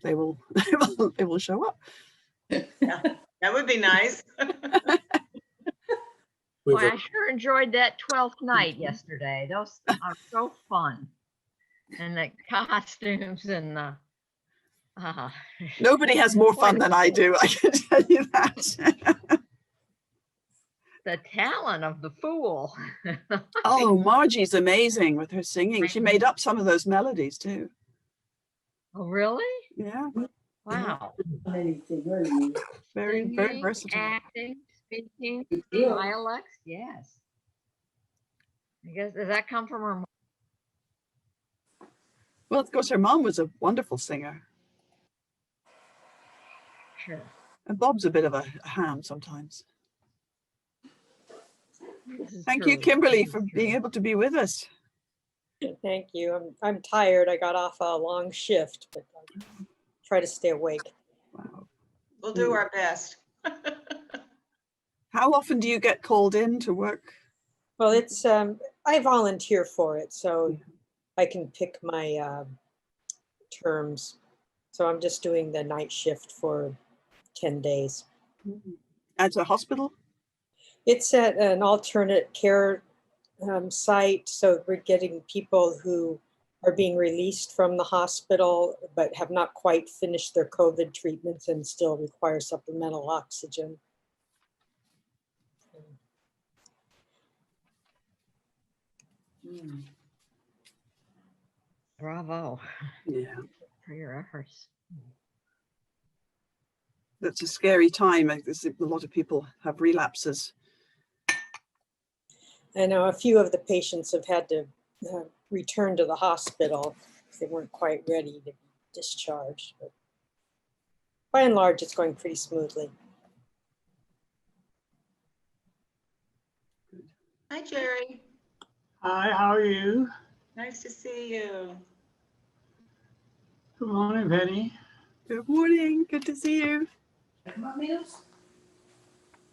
they will they will show up. Yeah, that would be nice. Boy, I sure enjoyed that 12th night yesterday. Those are so fun. And the costumes and the Nobody has more fun than I do, I can tell you that. the talent of the fool. Oh, Margie's amazing with her singing. She made up some of those melodies too. Oh, really? Yeah. Wow. Very, very Singing, versatile. acting, speaking, dialects, yes. I guess, does that come from her? Well, of course, her mom was a wonderful singer. Sure. And Bob's a bit of a ham sometimes. Thank you, Kimberly, for being able to be with us. Thank you. I'm tired. I got off a long shift, but I'll try to stay awake. Wow. We'll do our best. How often do you get called in to work? Well, it's I volunteer for it, so I can pick my terms. So I'm just doing the night shift for 10 days. At a hospital? It's at an alternate care site. So we're getting people who are being released from the hospital, but have not quite finished their COVID treatments and still require supplemental oxygen. Bravo. Yeah. For your efforts. That's a scary time. A lot of people have relapses. I know a few of the patients have had to return to the hospital because they weren't quite ready to be discharged. But by and large, it's going pretty smoothly. Hi, Jerry. Hi, how are you? Nice to see you. Good morning, Penny. Good morning. Good to see you. Do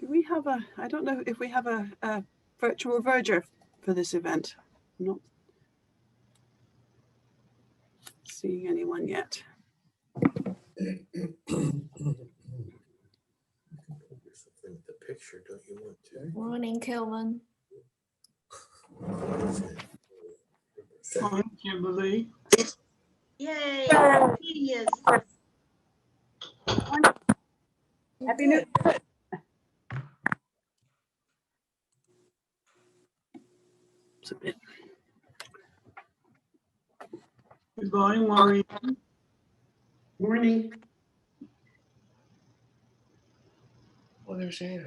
we have I don't know if we have a virtual verger for this event. I'm not seeing anyone yet. You can put yourself in the picture, don't you want to? Morning, Kelvin. Morning, Kimberly. Yay. Genius. Happy New Year. Submit. Good morning, Maureen. Morning. Oh, there's Anna.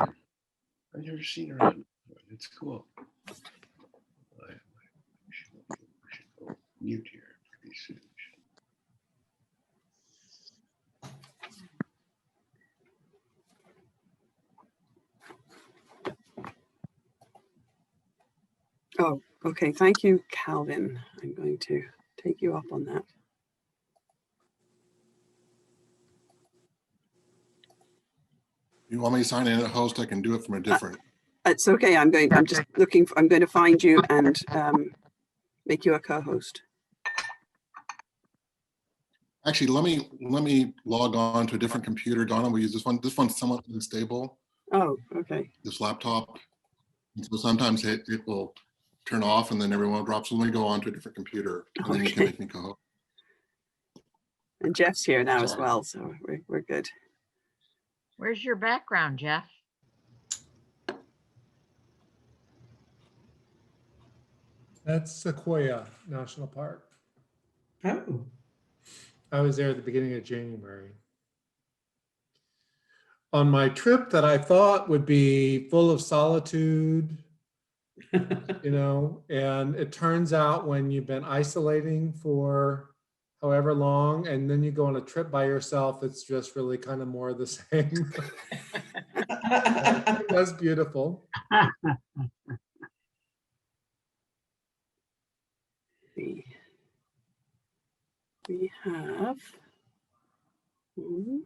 I've never seen her on. It's cool. I should go mute here pretty soon. Oh, okay. Thank you, Calvin. I'm going to take you up on that. You want me to sign in as host? I can do it from a different. It's okay. I'm going to find you and make you a co-host. Actually, let me log on to a different computer. Donna, we use this one. This one's somewhat unstable. Oh, okay. This laptop. And so sometimes it will turn off and then everyone drops. So let me go on to a different computer and then you can make me co-host. And Jeff's here now as well, so we're good. Where's your background, Jeff? That's Sequoia National Park. Oh. I was there at the beginning of January. On my trip that I thought would be full of solitude, you know, and it turns out when you've been isolating for however long, and then you go on a trip by yourself, it's just really kind of more of the same. It was beautiful. We have 1,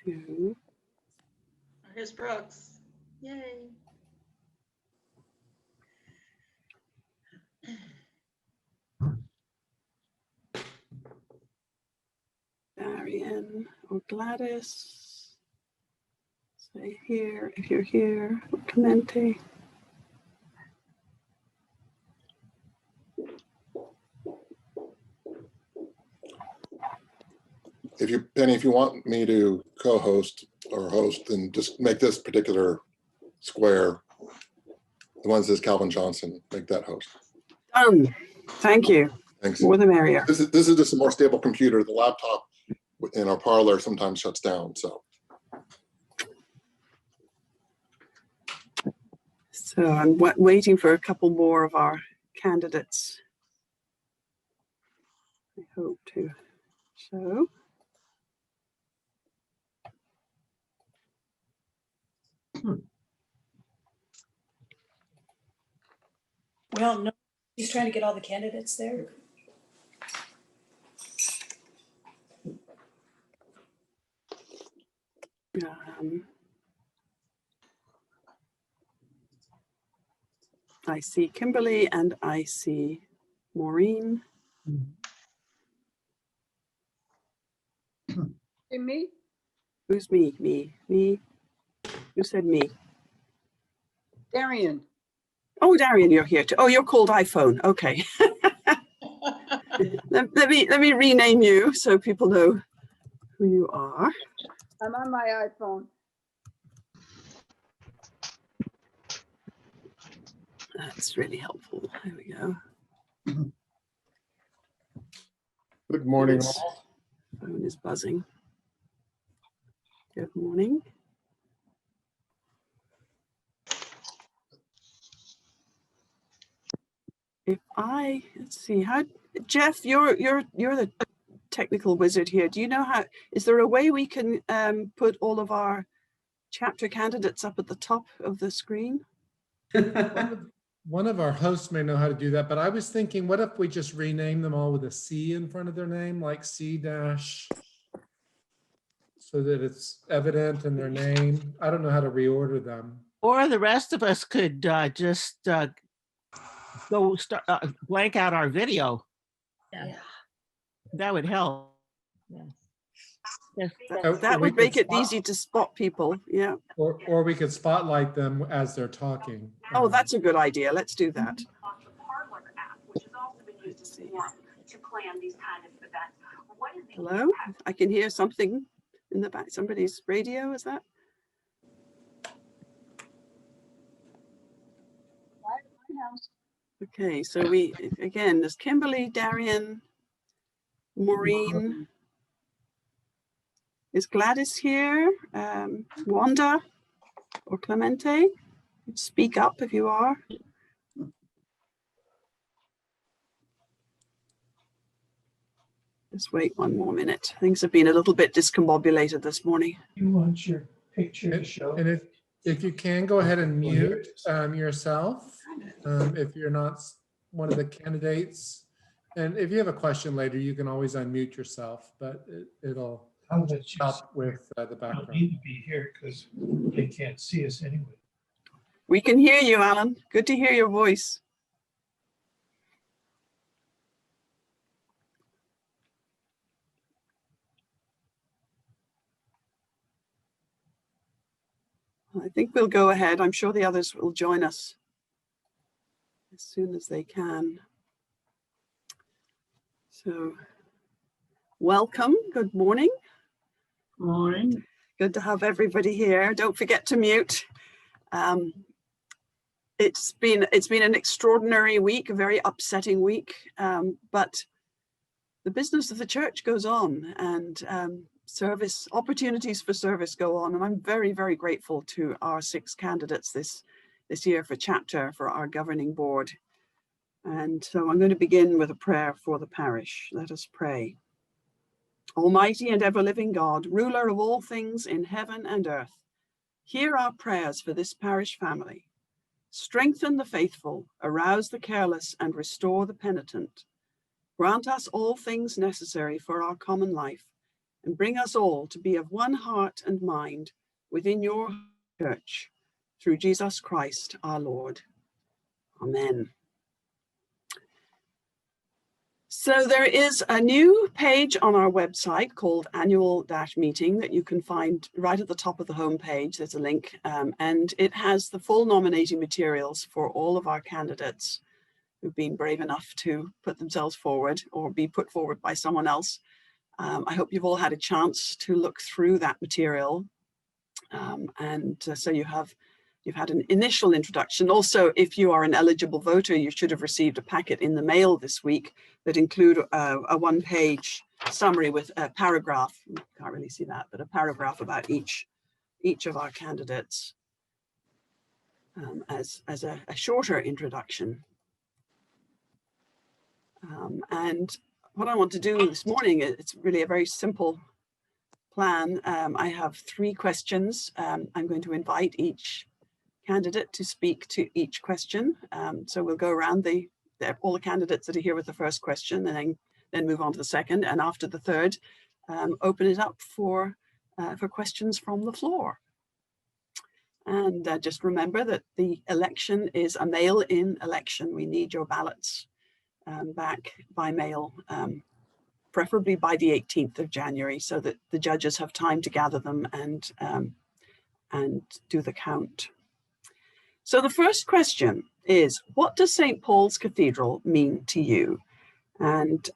2. Here's Brooks. Yay. Darian or Gladys. Say here if you're here, or Clemente. Penny, if you want me to co-host or host, then just make this particular square, the one that says Calvin Johnson, make that host. Done. Thank you. Thanks. More the merrier. This is just a more stable computer. The laptop in our parlor sometimes shuts down, so. So I'm waiting for a couple more of our candidates. I hope to show. Well, no, he's trying to get all the candidates there. I see Kimberly and I see Maureen. And me? Who's me? Me? Who said me? Darian. Oh, Darian, you're here too. Oh, you're called iPhone. Okay. let me rename you so people know who you are. I'm on my iPhone. That's really helpful. There we go. Good morning, Yes. all. Phone is buzzing. Good morning. Let's see, Jeff, you're the technical wizard here. Do you know is there a way we can put all of our chapter candidates up at the top of the screen? One of our hosts may know how to do that, but I was thinking, what if we just rename them all with a C in front of their name, like C dash, so that it's evident in their name? I don't know how to reorder them. Or the rest of us could just go blank out our video. Yeah. That would help. Yes. Yes. That we would make could it easy to spot people. Yeah. Or we could spotlight them as they're talking. Oh, that's a good idea. Let's do that. The Parlor app, which has also been used as a forum to plan these kind of events. What is the Hello? I can hear something in the back. Somebody's radio, is that? Okay, so again, there's Kimberly, Darian, Maureen. Is Gladys here? Wanda or Clemente? Speak up if you are. Just wait one more minute. Things have been a little bit discombobulated this morning. You want your picture to show? And if you can, go ahead and mute yourself if you're not one of the candidates. And if you have a question later, you can always unmute yourself, but it'll help with the background. Need to be here because they can't see us anyway. We can hear you, Alan. Good to hear your voice. I think we'll go ahead. I'm sure the others will join us as soon as they can. So, welcome. Good morning. Morning. Good to have everybody here. Don't forget to mute. It's been an extraordinary week, a very upsetting week, but the business of the church goes on, and service opportunities for service go on, and I'm very, very grateful to our 6 candidates this year for chapter for our governing board. And so I'm going to begin with a prayer for the parish. Let us pray. Almighty and ever-living God, ruler of all things in heaven and earth, hear our prayers for this parish family. Strengthen the faithful, arouse the careless, and restore the penitent. Grant us all things necessary for our common life, and bring us all to be of one heart and mind within your church, through Jesus Christ our Lord. Amen. So there is a new page on our website called annual-meeting that you can find right at the top of the homepage. There's a link, and it has the full nominating materials for all of our candidates who've been brave enough to put themselves forward or be put forward by someone else. I hope you've all had a chance to look through that material. So you've had an initial introduction. Also, if you are an eligible voter, you should have received a packet in the mail this week that include a one-page summary with a paragraph. You can't really see that, but a paragraph about each of our candidates as a shorter introduction. And what I want to do this morning, it's really a very simple plan. I have 3 questions. I'm going to invite each candidate to speak to each question. So we'll go around all the candidates that are here with the first question, and then move on to the second. And after the third, open it up for questions from the floor. And just remember that the election is a mail-in election. We need your ballots back by mail, preferably by the 18th of January, so that the judges have time to gather them and do the count. So the first question is, what does St. Paul's Cathedral mean to you? And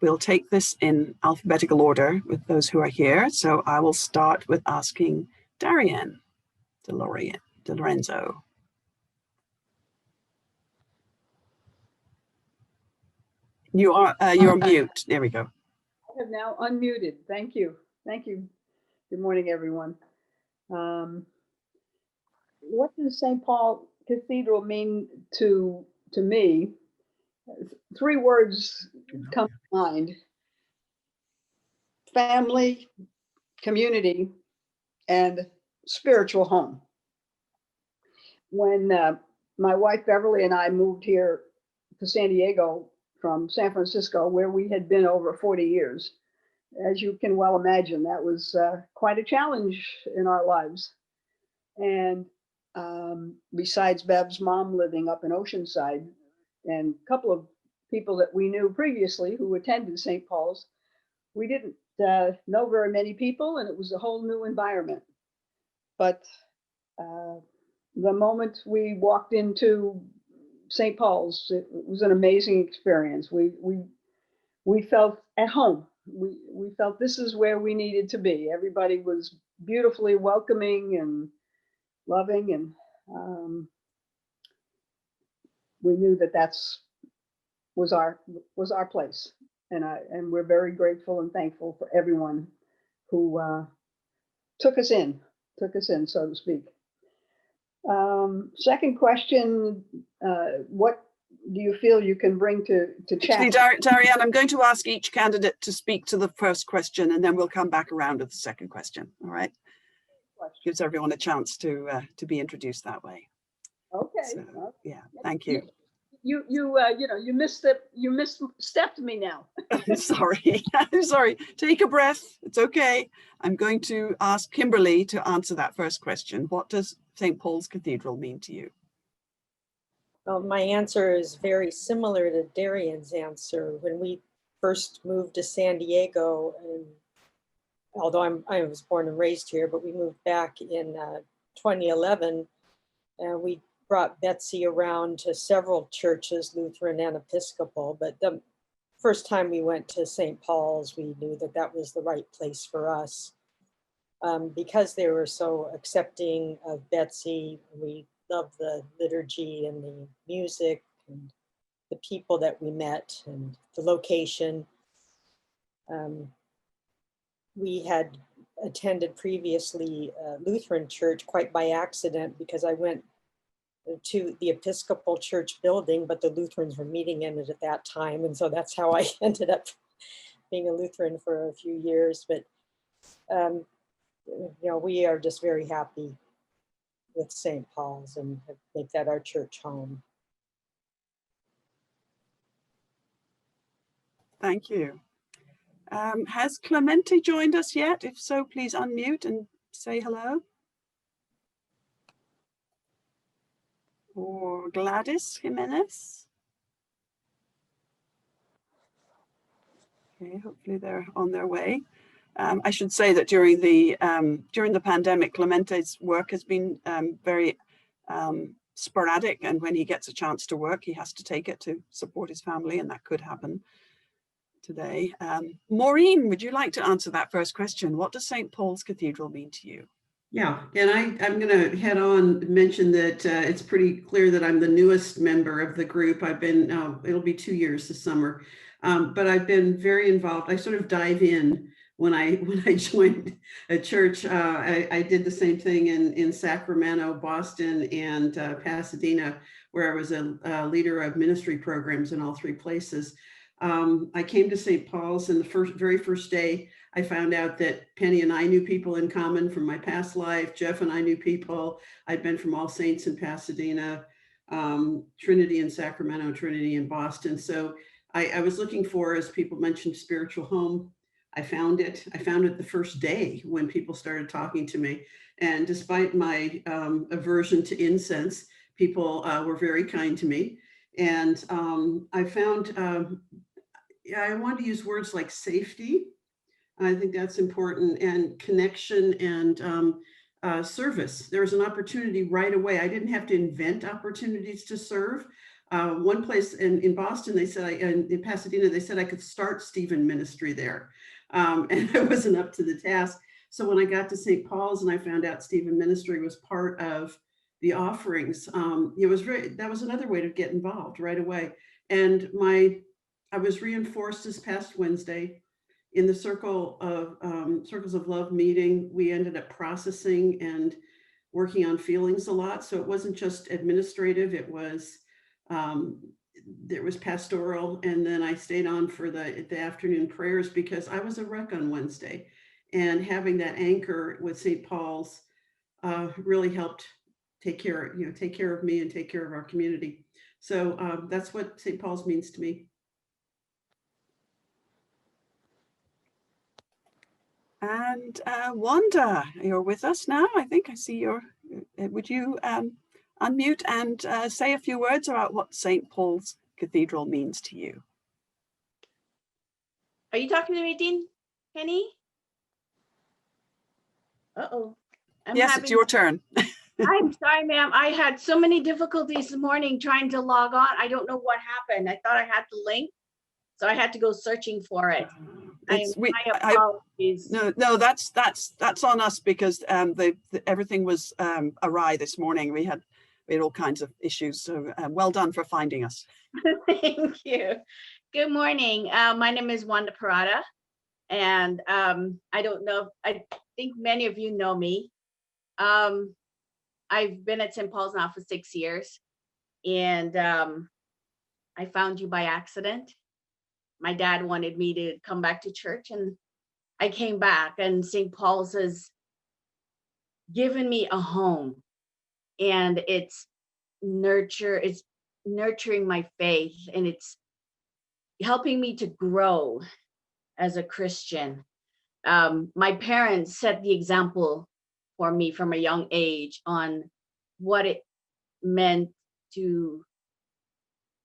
we'll take this in alphabetical order with those who are here. So I will start with asking Darian De Lorenzo. You're mute. There we go. I have now unmuted. Thank you. Thank you. Good morning, everyone. What does St. Paul Cathedral mean to me? 3 words come to mind: family, community, and spiritual home. When my wife Beverly and I moved here to San Diego from San Francisco, where we had been over 40 years, as you can well imagine, that was quite a challenge in our lives. And besides Bev's mom living up in Oceanside, and a couple of people that we knew previously who attended St. Paul's, we didn't know very many people, and it was a whole new environment. But the moment we walked into St. Paul's, it was an amazing experience. We felt at home. We felt this is where we needed to be. Everybody was beautifully welcoming and loving, and we knew that was our place. And we're very grateful and thankful for everyone who took us in, so to speak. Second question, what do you feel you can bring to chat? Actually, Darianne, I'm going to ask each candidate to speak to the first question, and then we'll come back around to the second question. All right? Gives everyone a chance to be introduced that way. Okay. So, yeah, thank you. You misstepped me now. Sorry, I'm sorry. Take a breath. It's okay. I'm going to ask Kimberly to answer that first question. What does St. Paul's Cathedral mean to you? Well, my answer is very similar to Darian's answer. When we first moved to San Diego, and although I was born and raised here, but we moved back in 2011, and we brought Betsy around to several churches, Lutheran and Episcopal. But the first time we went to St. Paul's, we knew that that was the right place for us. Because they were so accepting of Betsy, we loved the liturgy and the music and the people that we met and the location. We had attended previously Lutheran church quite by accident, because I went to the Episcopal church building, but the Lutherans were meeting in it at that time. And so that's how I ended up being a Lutheran for a few years. But, we are just very happy with St. Paul's and make that our church home. Thank you. Has Clemente joined us yet? If so, please unmute and say hello. Or Gladys Jimenez? Okay, hopefully they're on their way. I should say that during the pandemic, Clemente's work has been very sporadic, and when he gets a chance to work, he has to take it to support his family, and that could happen today. Maureen, would you like to answer that first question? What does St. Paul's Cathedral mean to you? Yeah, and I'm going to head on mention that it's pretty clear that I'm the newest member of the group. I've been, it'll be 2 years this summer, but I've been very involved. I sort of dive in when I joined a church. I did the same thing in Sacramento, Boston, and Pasadena, where I was a leader of ministry programs in all 3 places. I came to St. Paul's, and the very first day, I found out that Penny and I knew people in common from my past life. Jeff and I knew people. I'd been from All Saints in Pasadena, Trinity in Sacramento, Trinity in Boston. So I was looking for, as people mentioned, spiritual home. I found it. I found it the first day when people started talking to me. And despite my aversion to incense, people were very kind to me. And I found, I wanted to use words like safety. I think that's important, and connection and service. There was an opportunity right away. I didn't have to invent opportunities to serve. One place in Boston, they said, in Pasadena, they said I could start Stephen ministry there. And I wasn't up to the task. So when I got to St. Paul's and I found out Stephen ministry was part of the offerings, that was another way to get involved right away. And I was reinforced this past Wednesday in the Circles of Love meeting. We ended up processing and working on feelings a lot. So it wasn't just administrative, it was there was pastoral, and then I stayed on for the afternoon prayers because I was a wreck on Wednesday, and having that anchor with St. Paul's really helped take care of me and take care of our community. So that's what St. Paul's means to me. And Wanda, you're with us now. I think I see your, would you unmute and say a few words about what St. Paul's Cathedral means to you? Are you talking to me, Dean? Penny? Uh-oh. Yes, it's your turn. I'm sorry, ma'am. I had so many difficulties this morning trying to log on. I don't know what happened. I thought I had the link, so I had to go searching for it. My apologies. No, that's on us because everything was awry this morning. We had all kinds of issues. So well done for finding us. Thank you. Good morning. My name is Wanda Parada, and I don't know. I think many of you know me. I've been at St. Paul's now for 6 years, and I found you by accident. My dad wanted me to come back to church, and I came back, and St. Paul's has given me a home, and it's nurturing my faith, and it's helping me to grow as a Christian. My parents set the example for me from a young age on what it meant to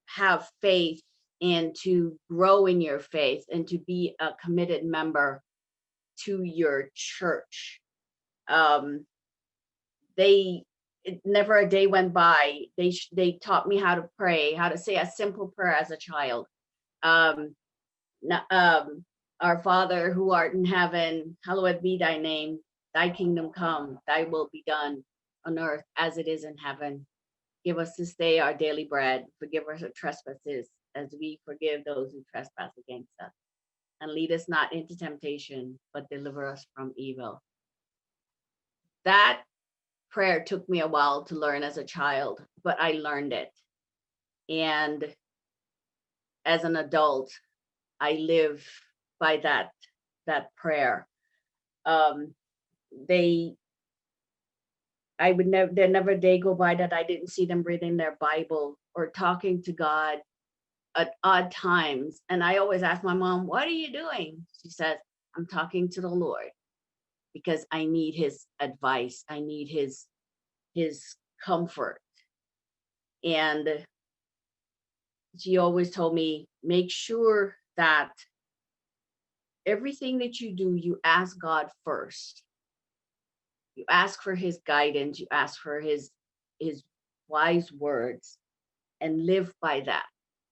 have faith and to grow in your faith and to be a committed member to your church. Never a day went by. They taught me how to pray, how to say a simple prayer as a child. Our Father who art in heaven, hallowed be thy name. Thy kingdom come, thy will be done on earth as it is in heaven. Give us this day our daily bread. Forgive us our trespasses as we forgive those who trespass against us. And lead us not into temptation, but deliver us from evil. That prayer took me a while to learn as a child, but I learned it. And as an adult, I live by that prayer. There never a day go by that I didn't see them reading their Bible or talking to God at odd times. And I always ask my mom, what are you doing? She says, I'm talking to the Lord because I need his advice. I need his comfort. And she always told me, make sure that everything that you do, you ask God first. You ask for his guidance, you ask for his wise words, and live by that.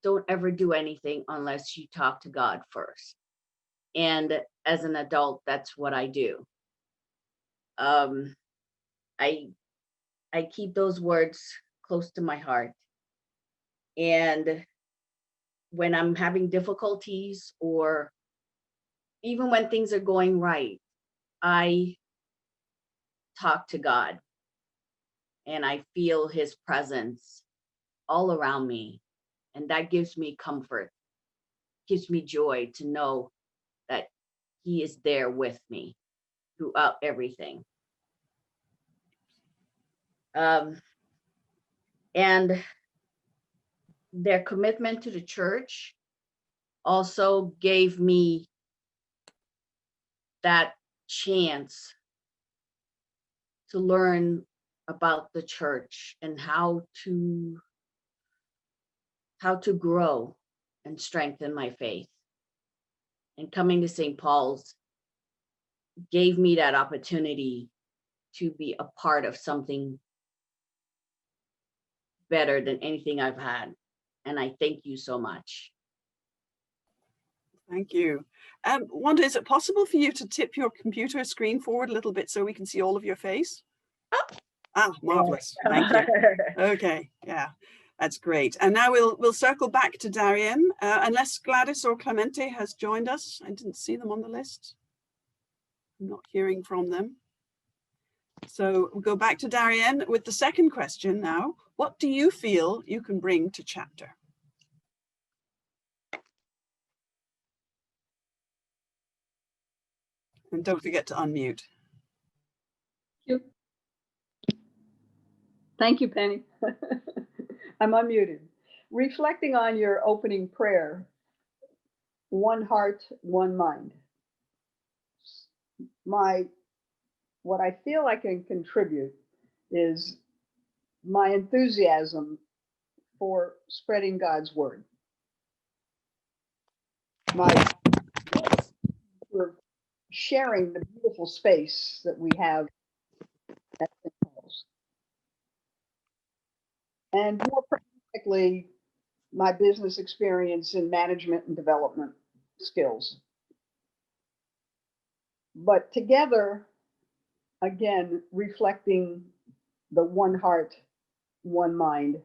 Don't ever do anything unless you talk to God first. And as an adult, that's what I do. I keep those words close to my heart. And when I'm having difficulties, or even when things are going right, I talk to God and I feel his presence all around me. And that gives me comfort, gives me joy to know that he is there with me throughout everything. And their commitment to the church also gave me that chance to learn about the church and how to grow and strengthen my faith. And coming to St. Paul's gave me that opportunity to be a part of something better than anything I've had. And I thank you so much. Thank you. Wanda, is it possible for you to tip your computer screen forward a little bit so we can see all of your face? Ah, marvelous. Thank you. Okay, yeah, that's great. And now we'll circle back to Darien, unless Gladys or Clemente has joined us. I didn't see them on the list. I'm not hearing from them. So we'll go back to Darien with the second question now. What do you feel you can bring to chapter? And don't forget to unmute. Thank you, Penny. I'm unmuted. Reflecting on your opening prayer, one heart, one mind. What I feel I can contribute is my enthusiasm for spreading God's word. For sharing the beautiful space that we have at St. Paul's. And more practically, my business experience in management and development skills. But together, again, reflecting the one heart, one mind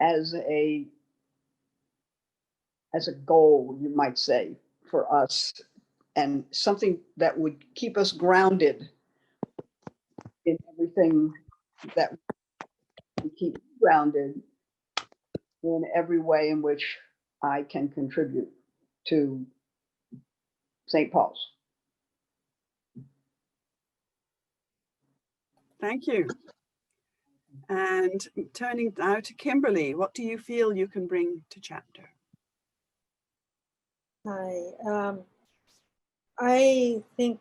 as a goal, you might say, for us, and something that would keep us grounded in everything that we keep grounded in every way in which I can contribute to St. Paul's. Thank you. And turning now to Kimberly, what do you feel you can bring to chapter? Hi. I think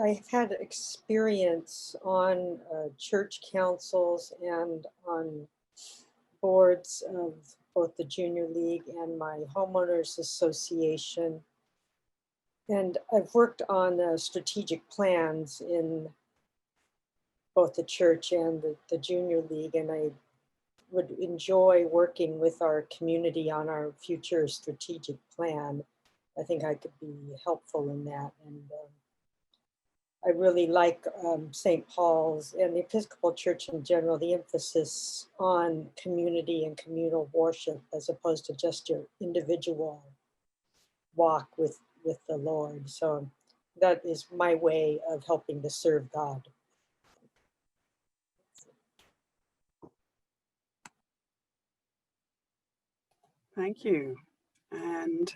I've had experience on church councils and on boards of both the Junior League and my homeowners association. And I've worked on strategic plans in both the church and the Junior League, and I would enjoy working with our community on our future strategic plan. I think I could be helpful in that. And I really like St. Paul's and the Episcopal Church in general, the emphasis on community and communal worship as opposed to just your individual walk with the Lord. So that is my way of helping to serve God. Thank you. And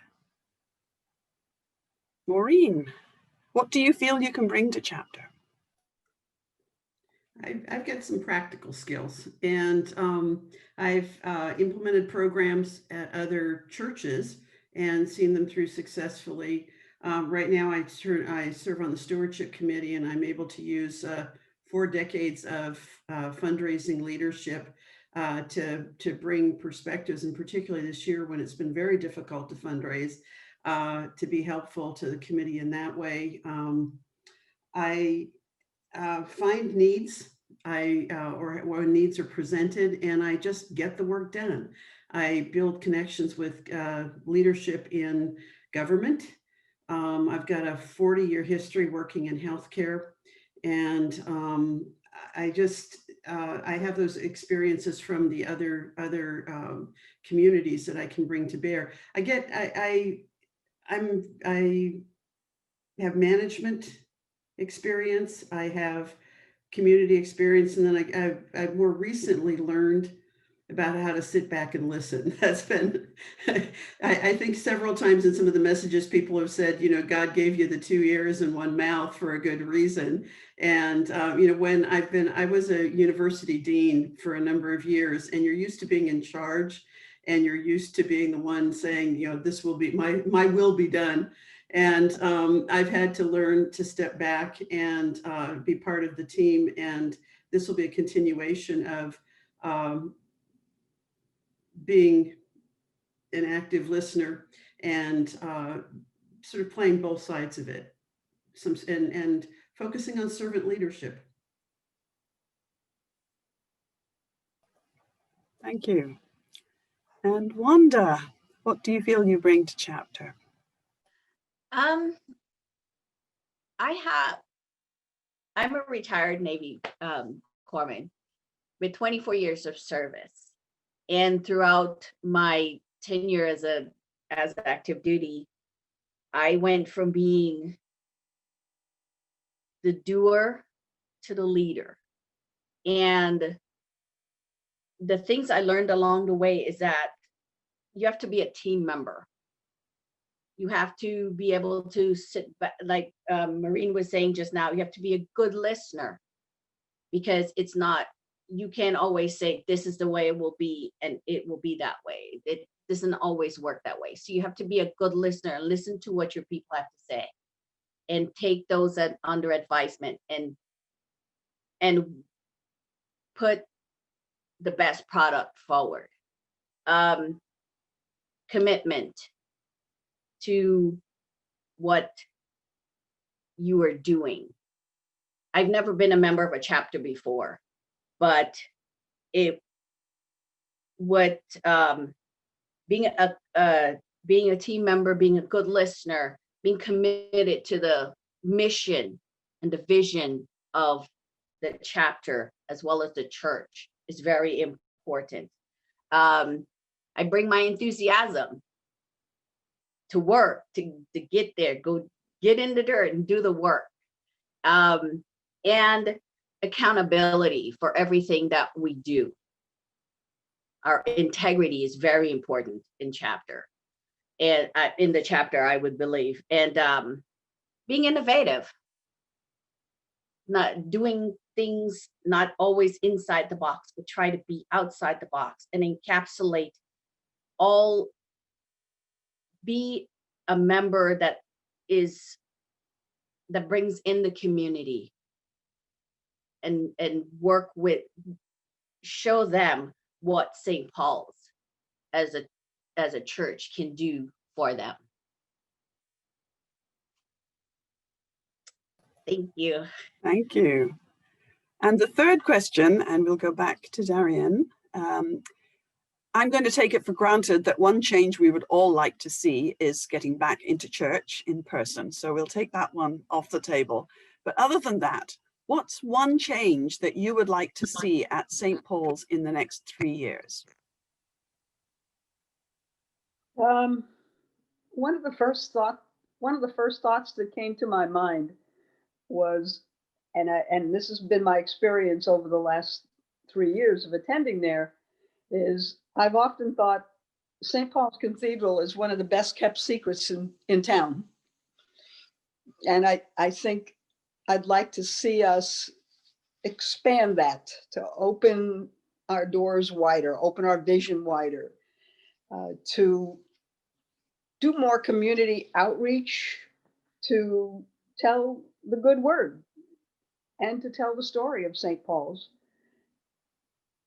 Maureen, what do you feel you can bring to chapter? I've got some practical skills, and I've implemented programs at other churches and seen them through successfully. Right now, I serve on the stewardship committee, and I'm able to use 4 decades of fundraising leadership to bring perspectives, and particularly this year when it's been very difficult to fundraise. to be helpful to the committee in that way. I find needs, or needs are presented, and I just get the work done. I build connections with leadership in government. I've got a 40-year history working in healthcare, and I have those experiences from the other communities that I can bring to bear. I have management experience, I have community experience, and then I've more recently learned about how to sit back and listen. That's been, I think several times in some of the messages people have said, God gave you the 2 ears and 1 mouth for a good reason. And, when I was a university dean for a number of years, and you're used to being in charge, and you're used to being the one saying, this will be, my will be done. And I've had to learn to step back and be part of the team. And this will be a continuation of being an active listener and sort of playing both sides of it, and focusing on servant leadership. Thank you. And Wanda, what do you feel you bring to chapter? I'm a retired Navy corpsman with 24 years of service. And throughout my tenure as active duty, I went from being the doer to the leader. And the things I learned along the way is that you have to be a team member. You have to be able to sit back, like Maureen was saying just now, you have to be a good listener, because you can't always say, this is the way it will be, and it will be that way. It doesn't always work that way. So you have to be a good listener and listen to what your people have to say, and take those under advisement, and put the best product forward. Commitment to what you are doing. I've never been a member of a chapter before, but being a team member, being a good listener, being committed to the mission and the vision of the chapter as well as the church is very important. I bring my enthusiasm to work, to get there, go get in the dirt and do the work. And accountability for everything that we do. Our integrity is very important in chapter, and in the chapter, I would believe. And being innovative, not doing things not always inside the box, but try to be outside the box and encapsulate all. Be a member that brings in the community, and show them what St. Paul's as a church can do for them. Thank you. Thank you. And the third question, and we'll go back to Darian. I'm going to take it for granted that one change we would all like to see is getting back into church in person. So we'll take that one off the table. But other than that, what's one change that you would like to see at St. Paul's in the next 3 years? One of the first thoughts that came to my mind was, and this has been my experience over the last 3 years of attending there, is I've often thought St. Paul's Cathedral is one of the best kept secrets in town. And I think I'd like to see us expand that, to open our doors wider, open our vision wider, to do more community outreach, to tell the good word, and to tell the story of St. Paul's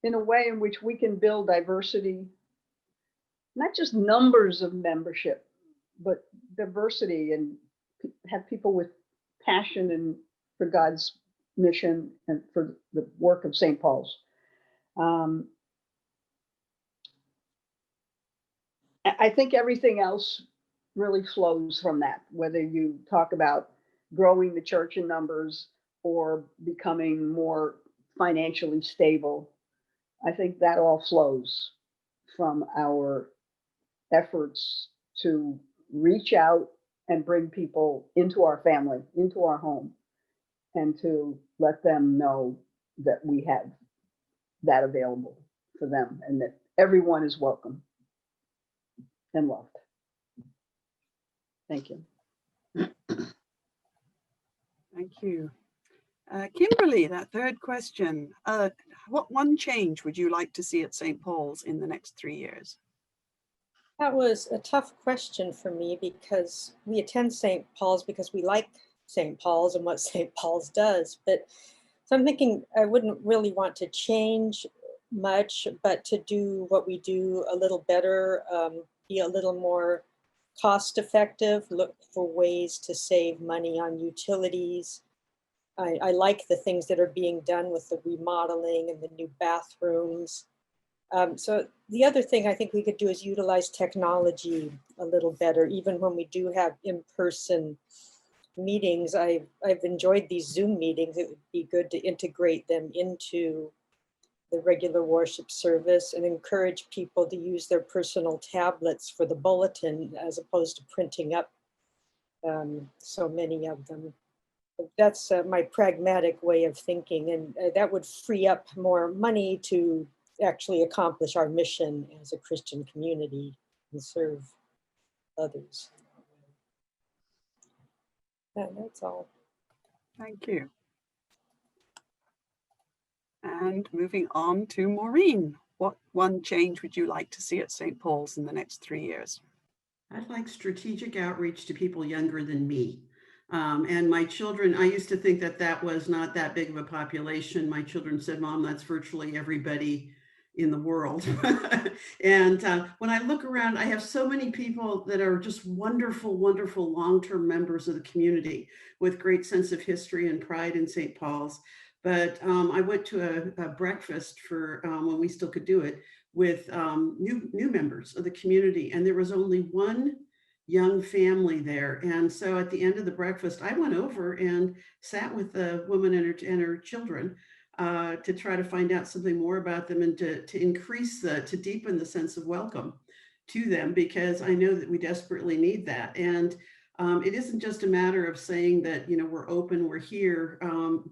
in a way in which we can build diversity, not just numbers of membership, but diversity, and have people with passion and for God's mission and for the work of St. Paul's. I think everything else really flows from that, whether you talk about growing the church in numbers or becoming more financially stable. I think that all flows from our efforts to reach out and bring people into our family, into our home, and to let them know that we have that available for them and that everyone is welcome and loved. Thank you. Thank you. Kimberly, that third question. What one change would you like to see at St. Paul's in the next 3 years? That was a tough question for me because we attend St. Paul's because we like St. Paul's and what St. Paul's does. But so I'm thinking I wouldn't really want to change much, but to do what we do a little better, be a little more cost effective, look for ways to save money on utilities. I like the things that are being done with the remodeling and the new bathrooms. So the other thing I think we could do is utilize technology a little better, even when we do have in-person meetings. I've enjoyed these Zoom meetings. It would be good to integrate them into the regular worship service and encourage people to use their personal tablets for the bulletin as opposed to printing up so many of them. That's my pragmatic way of thinking, and that would free up more money to actually accomplish our mission as a Christian community and serve others. That's all. Thank you. And moving on to Maureen. What one change would you like to see at St. Paul's in the next 3 years? I'd like strategic outreach to people younger than me. And my children, I used to think that that was not that big of a population. My children said, Mom, that's virtually everybody in the world. And when I look around, I have so many people that are just wonderful, wonderful long-term members of the community with great sense of history and pride in St. Paul's. But I went to a breakfast for when we still could do it with new members of the community, and there was only one young family there. And so at the end of the breakfast, I went over and sat with the woman and her children to try to find out something more about them and to increase to deepen the sense of welcome to them, because I know that we desperately need that. And it isn't just a matter of saying that, you know, we're open, we're here,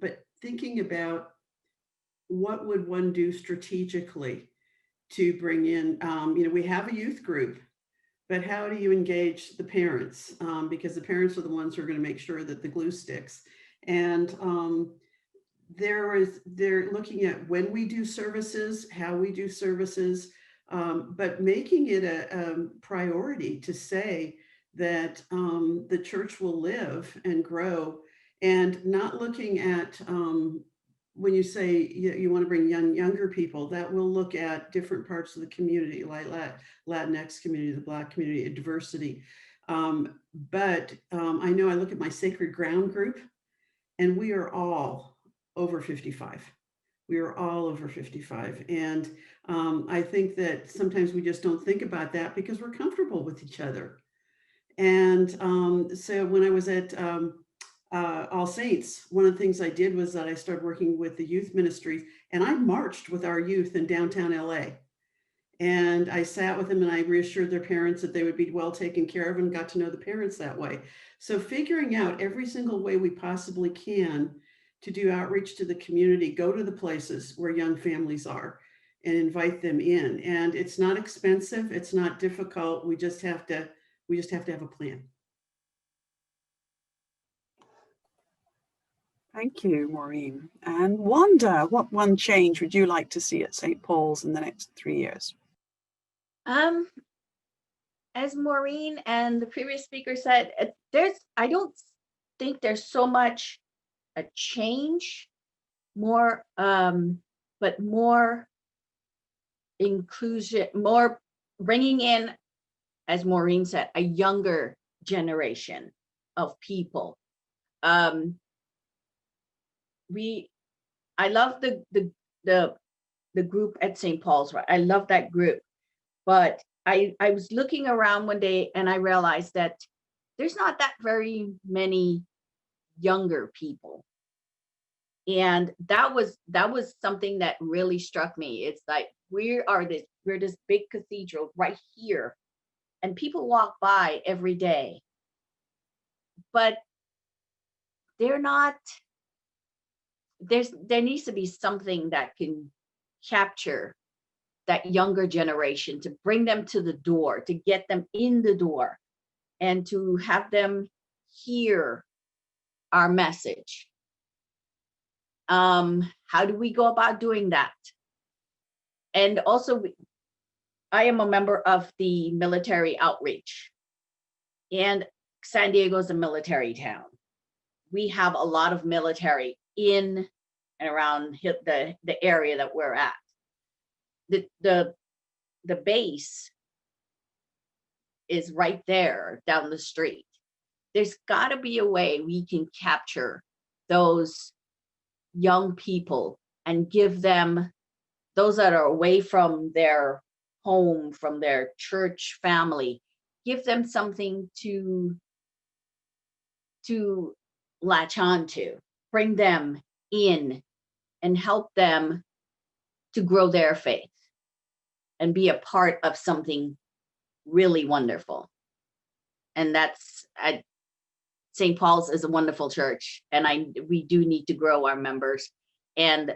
but thinking about what would one do strategically to bring in, you know, we have a youth group, but how do you engage the parents? Because the parents are the ones who are going to make sure that the glue sticks. And they're looking at when we do services, how we do services, but making it a priority to say that the church will live and grow, and not looking at when you say you want to bring younger people, that will look at different parts of the community, like Latinx community, the Black community, diversity. But I know I look at my Sacred Ground group, and we are all over 55. We are all over 55. And I think that sometimes we just don't think about that because we're comfortable with each other. And so when I was at All Saints, one of the things I did was that I started working with the youth ministries, and I marched with our youth in downtown LA. And I sat with them and I reassured their parents that they would be well taken care of, and got to know the parents that way. So figuring out every single way we possibly can to do outreach to the community, go to the places where young families are and invite them in. And it's not expensive, it's not difficult. We just have to have a plan. Thank you, Maureen. And Wanda, what one change would you like to see at St. Paul's in the next 3 years? As Maureen and the previous speaker said, I don't think there's so much a change, more, but more inclusion, more bringing in as Maureen said, a younger generation of people. I love the group at St. Paul's, right? I love that group. But I was looking around one day and I realized that there's not that very many younger people. And that was something that really struck me. It's like we're this big cathedral right here, and people walk by every day, but they're not. There needs to be something that can capture that younger generation, to bring them to the door, to get them in the door, and to have them hear our message. How do we go about doing that? And also, I am a member of the military outreach, and San Diego is a military town. We have a lot of military in and around the area that we're at. The base is right there down the street. There's got to be a way we can capture those young people and give them, those that are away from their home, from their church family, give them something to latch on to, bring them in and help them to grow their faith and be a part of something really wonderful. And that's at St. Paul's is a wonderful church, and we do need to grow our members. And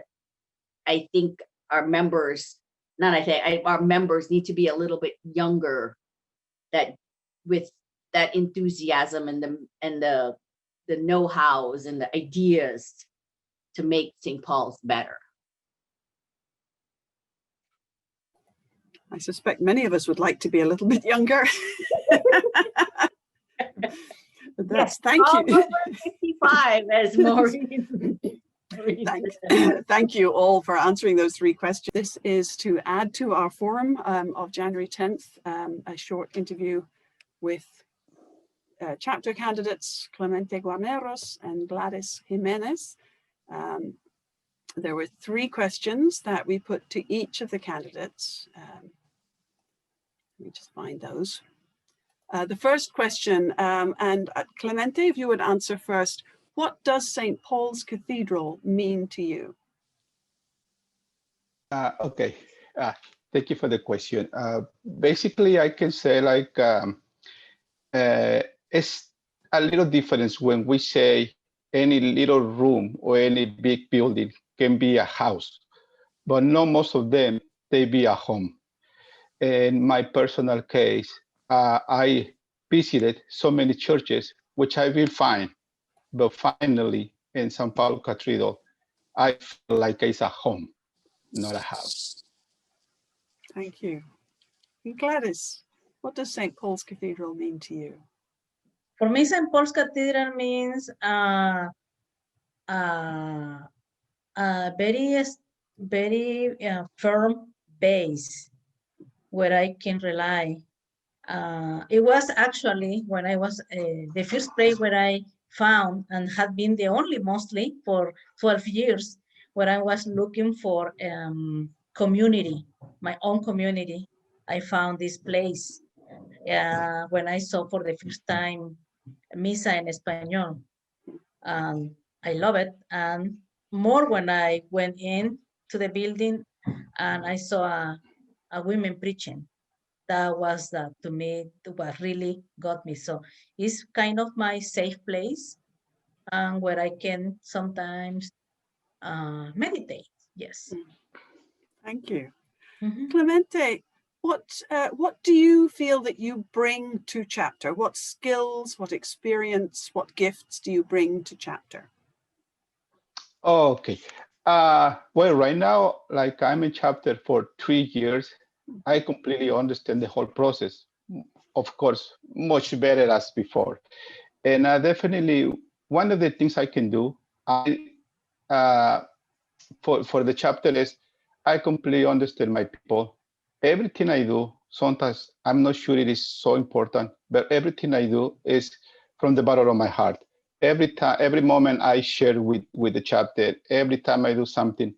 I think our members need to be a little bit younger, that with that enthusiasm and the know-hows and the ideas to make St. Paul's better. I suspect many of us would like to be a little bit younger. But that's, thank you. 55, as Maureen. Thank you all for answering those three questions. This is to add to our forum of January 10th, a short interview with chapter candidates Clemente Guarneros and Gladys Jimenez. There were three questions that we put to each of the candidates. Let me just find those. The first question, and Clemente, if you would answer first, what does St. Paul's Cathedral mean to you? Okay, thank you for the question. Basically, I can say like it's a little difference when we say any little room or any big building can be a house, but not most of them, they be a home. In my personal case, I visited so many churches, which I will find, but finally in San Paulo Cathedral, I feel like it's a home, not a house. Thank you. And Gladys, what does St. Paul's Cathedral mean to you? For me, St. Paul's Cathedral means very firm base where I can rely. It was actually when I was the first place where I found, and had been the only mostly for 12 years, where I was looking for community, my own community. I found this place when I saw for the first time Misa en Español. I love it, and more when I went in to the building and I saw a women preaching. That was to me what really got me. So it's kind of my safe place where I can sometimes meditate. Yes. Thank you. Clemente, what do you feel that you bring to chapter? What skills, what experience, what gifts do you bring to chapter? Okay. Well, right now, like I'm in chapter for 3 years, I completely understand the whole process. Of course, much better as before. And definitely one of the things I can do for the chapter is I completely understand my people. Everything I do, sometimes I'm not sure it is so important, but everything I do is from the bottom of my heart. Every time, every moment I share with the chapter, every time I do something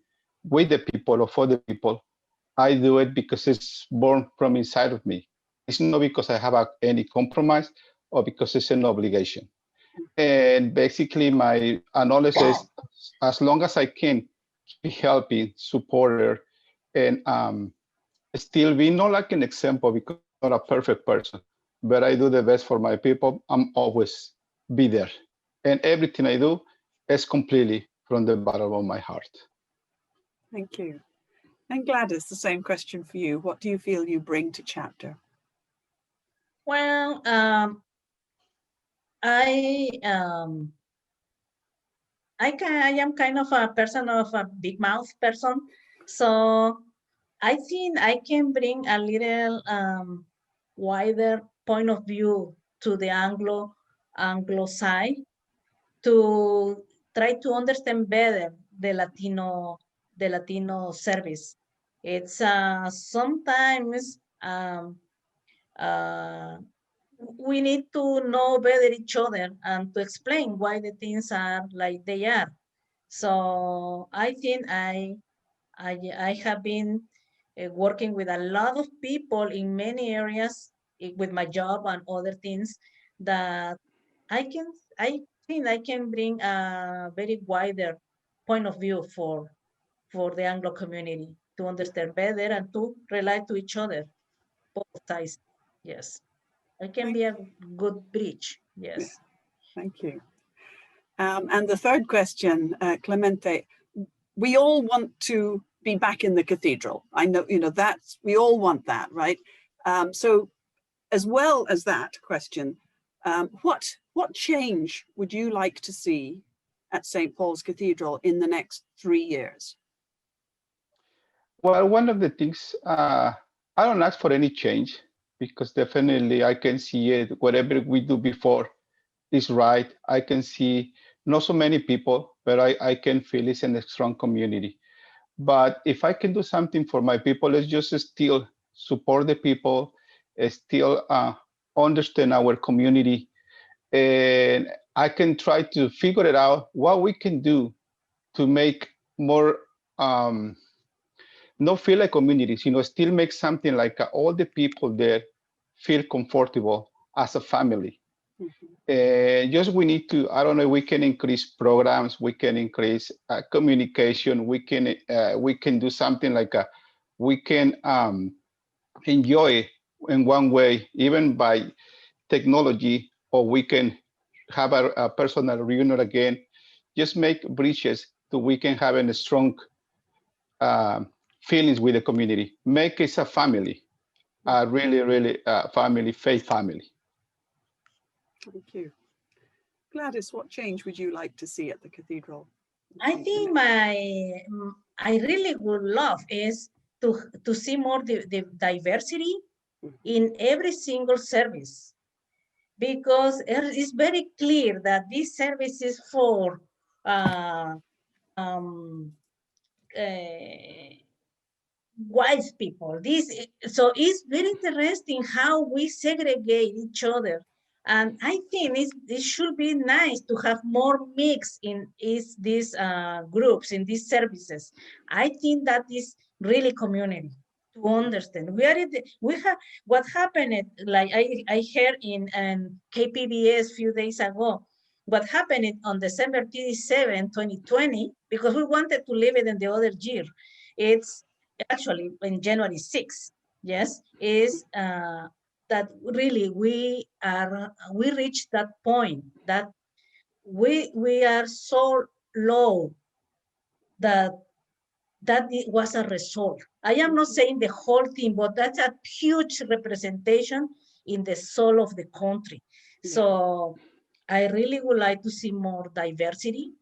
with the people or for the people, I do it because it's born from inside of me. It's not because I have any compromise or because it's an obligation. And basically my analysis, as long as I can keep helping, support her, and still be not like an example because I'm not a perfect person, but I do the best for my people. I'm always be there. And everything I do is completely from the bottom of my heart. Thank you. And Gladys, the same question for you. What do you feel you bring to chapter? Well, I am kind of a person of a big mouth person, so I think I can bring a little wider point of view to the Anglo side to try to understand better the Latino service. It's sometimes we need to know better each other and to explain why the things are like they are. So I think I have been working with a lot of people in many areas with my job and other things that I think I can bring a very wider point of view for the Anglo community to understand better and to rely to each other, both sides. Yes, I can be a good bridge. Yes. Thank you. And the third question, Clemente, we all want to be back in the cathedral. I know, we all want that, right? So as well as that question, what change would you like to see at St. Paul's Cathedral in the next 3 years? Well, one of the things, I don't ask for any change because definitely I can see it, whatever we do before is right. I can see not so many people, but I can feel it's in a strong community. But if I can do something for my people, it's just still support the people, still understand our community. And I can try to figure it out what we can do to make more, not feel like communities, still make something like all the people there feel comfortable as a family. Just we need to, I don't know, we can increase programs, we can increase communication, we can do something like we can enjoy in one way, even by technology, or we can have a personal reunion again, just make bridges so we can have a strong feelings with the community, make it a family, a really family, faith family. Thank you. Gladys, what change would you like to see at the cathedral? I think I really would love is to see more the diversity in every single service, because it is very clear that this service is for white people. So it's very interesting how we segregate each other. And I think it should be nice to have more mix in these groups, in these services. I think that is really community to understand. We have what happened, like I heard in KPBS a few days ago, what happened on December 27, 2020, because we wanted to leave it in the other year. It's actually in January 6th, yes, is that really we reached that point that we are so low that it was a result. I am not saying the whole thing, but that's a huge representation in the soul of the country. So I really would like to see more diversity.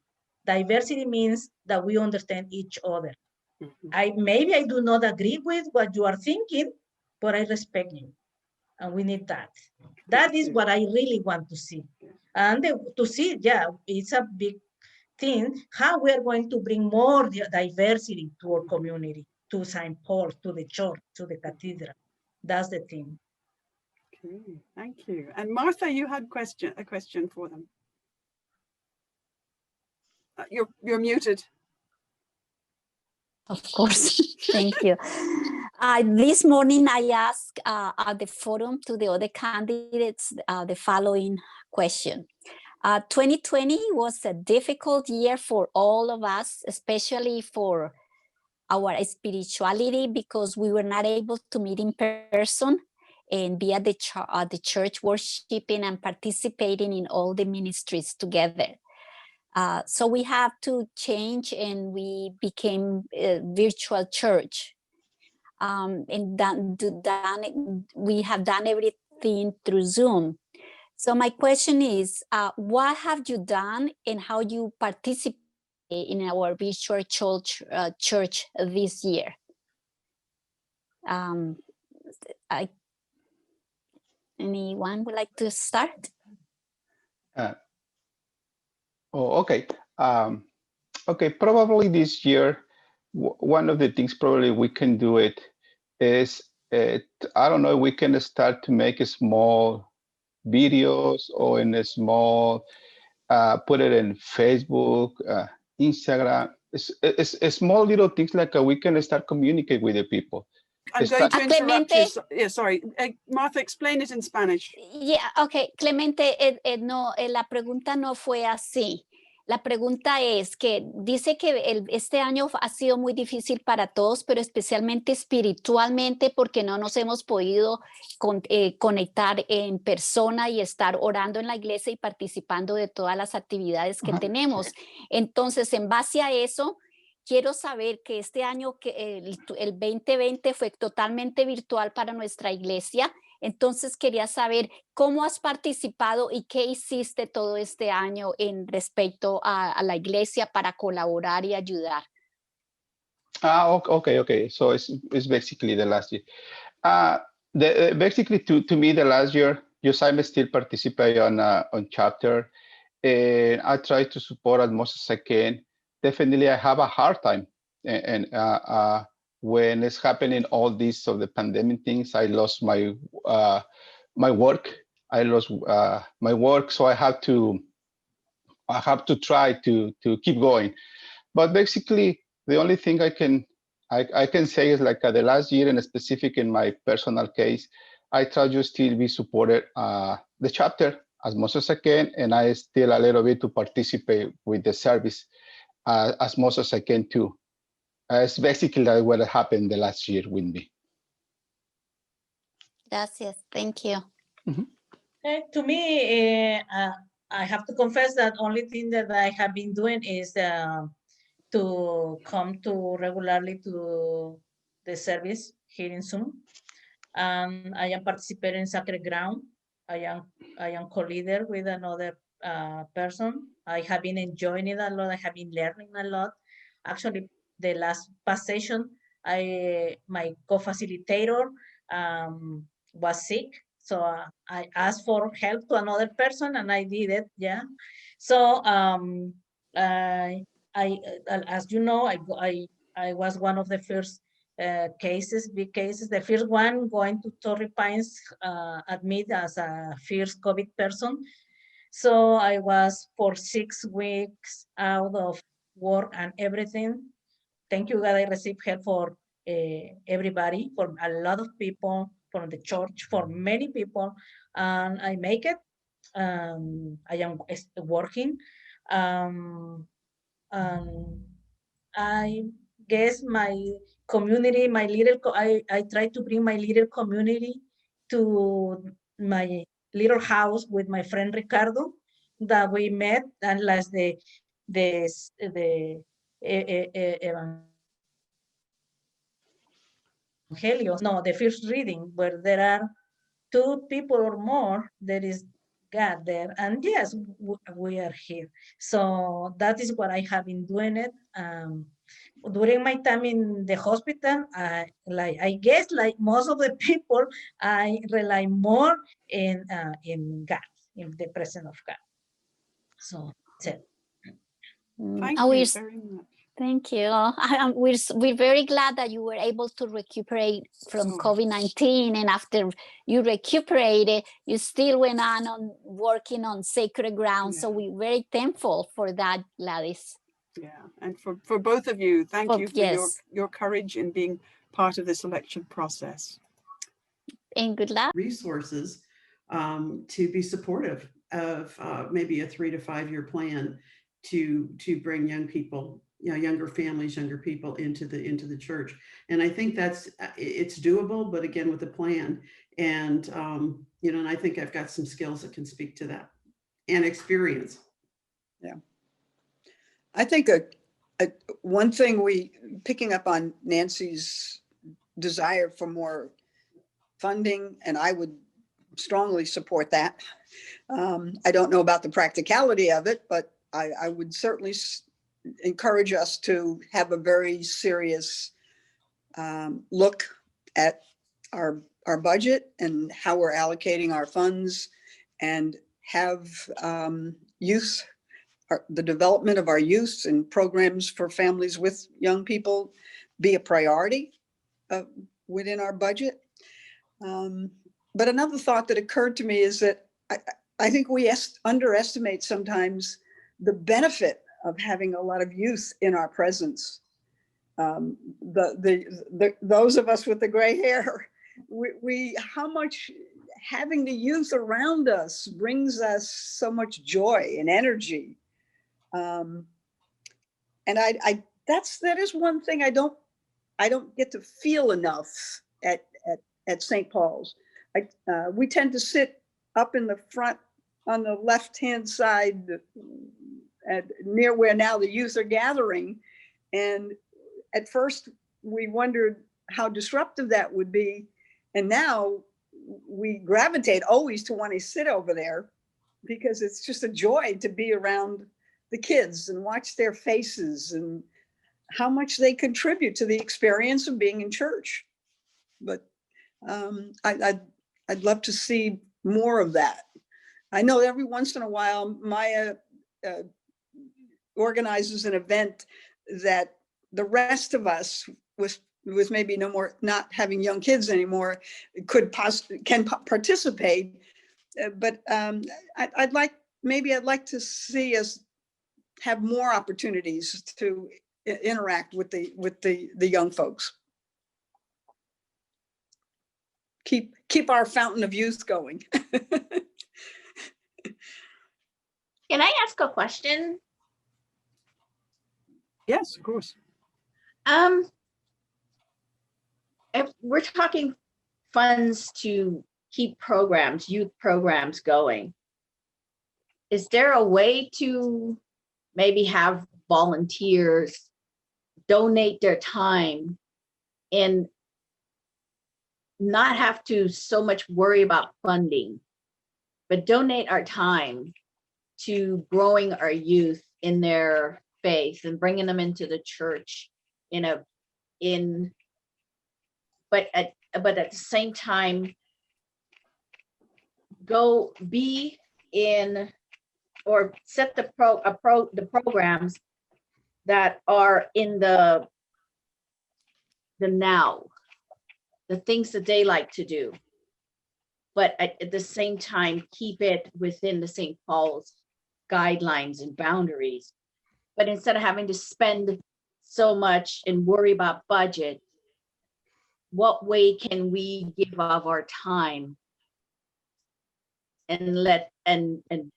Diversity means that we understand each other. Maybe I do not agree with what you are thinking, but I respect you, and we need that. That is what I really want to see. And to see, it's a big thing, how we are going to bring more diversity to our community, to St. Paul, to the church, to the cathedral. That's the thing. Okay, thank you. And Martha, you had a question for them. You're muted. Of course, thank you. This morning I asked at the forum to the other candidates the following question. 2020 was a difficult year for all of us, especially for our spirituality, because we were not able to meet in person and be at the church worshiping and participating in all the ministries together. So we have to change, and we became a virtual church. And we have done everything through Zoom. So my question is, what have you done and how you participate in our virtual church this year? Anyone would like to start? Okay. Okay, probably this year, one of the things probably we can do it is, I don't know, we can start to make a small videos or in a small, put it in Facebook, Instagram. It's small little things like we can start communicate with the people. I'm going to interrupt you. Yeah, sorry. Martha, explain it in Spanish. Yeah, okay. Clemente, la pregunta no fue así. La pregunta es que dice que este año ha sido muy difícil para todos, pero especialmente espiritualmente, porque no nos hemos podido conectar en persona y estar orando en la iglesia y participando de todas las actividades que tenemos. Entonces, en base a eso, quiero saber que este año, que el 2020 fue totalmente virtual para nuestra iglesia. Entonces quería saber cómo has participado y qué hiciste todo este año en respecto a la iglesia para colaborar y ayudar. Okay. So it's basically the last year. Basically, to me, the last year, yes, I'm still participating on chapter, and I try to support as much as I can. Definitely, I have a hard time, and when it's happening all this of the pandemic things, I lost my my work. I lost my work, so I have to try to keep going. But basically, the only thing I can say is like the last year, and specific in my personal case, I try to still be supported the chapter as much as I can, and I still a little bit to participate with the service as much as I can too. It's basically like what happened the last year with me. Gracias. Thank you. To me, I have to confess that only thing that I have been doing is to come to regularly to the service here in Zoom. I am participating in Sacred Ground. I am co-leader with another person. I have been enjoying it a lot. I have been learning a lot. Actually, the past session, my co-facilitator was sick, so I asked for help to another person, and I did it. Yeah. So as you know, I was one of the first big cases. The first one going to Torrey Pines, admit as a first COVID person. So I was for 6 weeks out of work and everything. Thank you, God, I received help for everybody, for a lot of people, from the church, for many people, and I make it. I am working. I guess my community, I try to bring my little community to my little house with my friend Ricardo that we met, and last the the first reading, where there are 2 people or more, there is God there, and yes, we are here. So that is what I have been doing it. During my time in the hospital, I guess like most of the people, I rely more in God, in the presence of God. So that's it. Thank you very much. Thank you. We're very glad that you were able to recuperate from COVID-19, and after you recuperated, you still went on working on sacred ground. So we're very thankful for that, Gladys. Yeah, and for both of you, thank you for your courage in being part of this election process. And good luck. Resources to be supportive of maybe a 3 to 5 year plan to bring young people, younger families, younger people into the church. And I think it's doable, but again, with a plan. And, and I think I've got some skills that can speak to that and experience. Yeah. I think one thing picking up on Nancy's desire for more funding, and I would strongly support that. I don't know about the practicality of it, but I would certainly encourage us to have a very serious look at our budget and how we're allocating our funds, and have youth, the development of our youth and programs for families with young people be a priority within our budget. But another thought that occurred to me is that I think we underestimate sometimes the benefit of having a lot of youth in our presence. Those of us with the gray hair, how much having the youth around us brings us so much joy and energy. And that is one thing I don't get to feel enough at St. Paul's. We tend to sit up in the front on the left-hand side near where now the youth are gathering. And at first we wondered how disruptive that would be. And now we gravitate always to want to sit over there, because it's just a joy to be around the kids and watch their faces and how much they contribute to the experience of being in church. But I'd love to see more of that. I know every once in a while Maya organizes an event that the rest of us with maybe not having young kids anymore can participate. But I'd like to see us have more opportunities to interact with the young folks. Keep our fountain of youth going. Can I ask a question? Yes, of course. If we're talking funds to keep youth programs going, is there a way to maybe have volunteers donate their time and not have to so much worry about funding, but donate our time to growing our youth in their faith and bringing them into the church but at the same time go be in or set the programs that are in the now, the things that they like to do, but at the same time keep it within the St. Paul's guidelines and boundaries. But instead of having to spend so much and worry about budget, what way can we give of our time and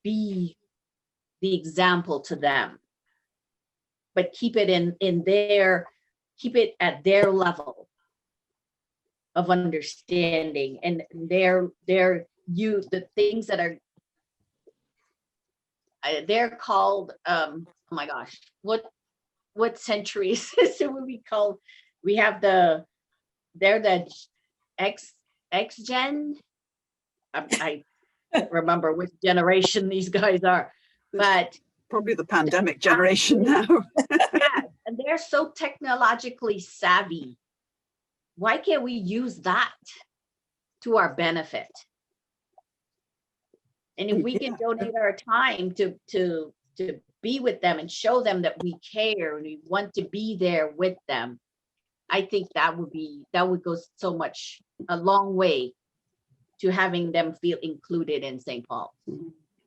be the example to them, but keep it keep it at their level of understanding and the things that are they're called oh my gosh, what centuries would we call? We have they're the X gen. I don't remember which generation these guys are, but probably the pandemic generation now. Yeah, and they're so technologically savvy. Why can't we use that to our benefit? And if we can donate our time to be with them and show them that we care and we want to be there with them, I think that would go so much, a long way to having them feel included in St. Paul.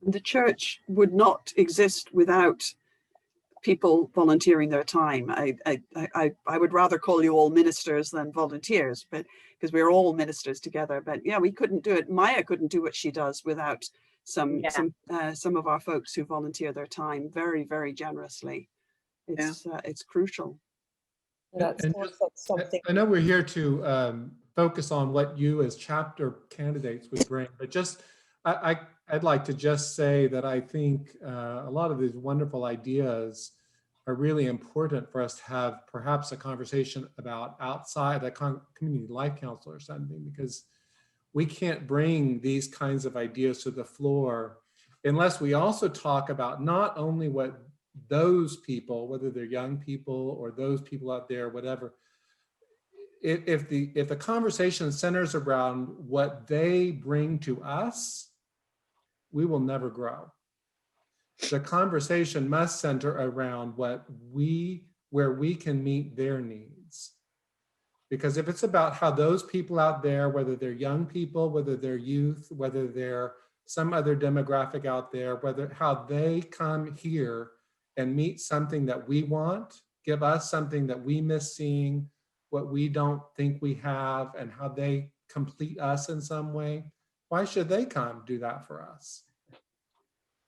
The church would not exist without people volunteering their time. I would rather call you all ministers than volunteers, but because we're all ministers together. But yeah, we couldn't do it. Maya couldn't do what she does without some of our folks who volunteer their time very, very generously. It's crucial. And I know we're here to focus on what you as chapter candidates would bring, but just I'd like to just say that I think a lot of these wonderful ideas are really important for us to have perhaps a conversation about outside the community life council or something, because we can't bring these kinds of ideas to the floor unless we also talk about not only what those people, whether they're young people or those people out there, whatever, if the conversation centers around what they bring to us, we will never grow. The conversation must center around where we can meet their needs. Because if it's about how those people out there, whether they're young people, whether they're youth, whether they're some other demographic out there, how they come here and meet something that we want, give us something that we miss seeing, what we don't think we have, and how they complete us in some way, why should they come do that for us?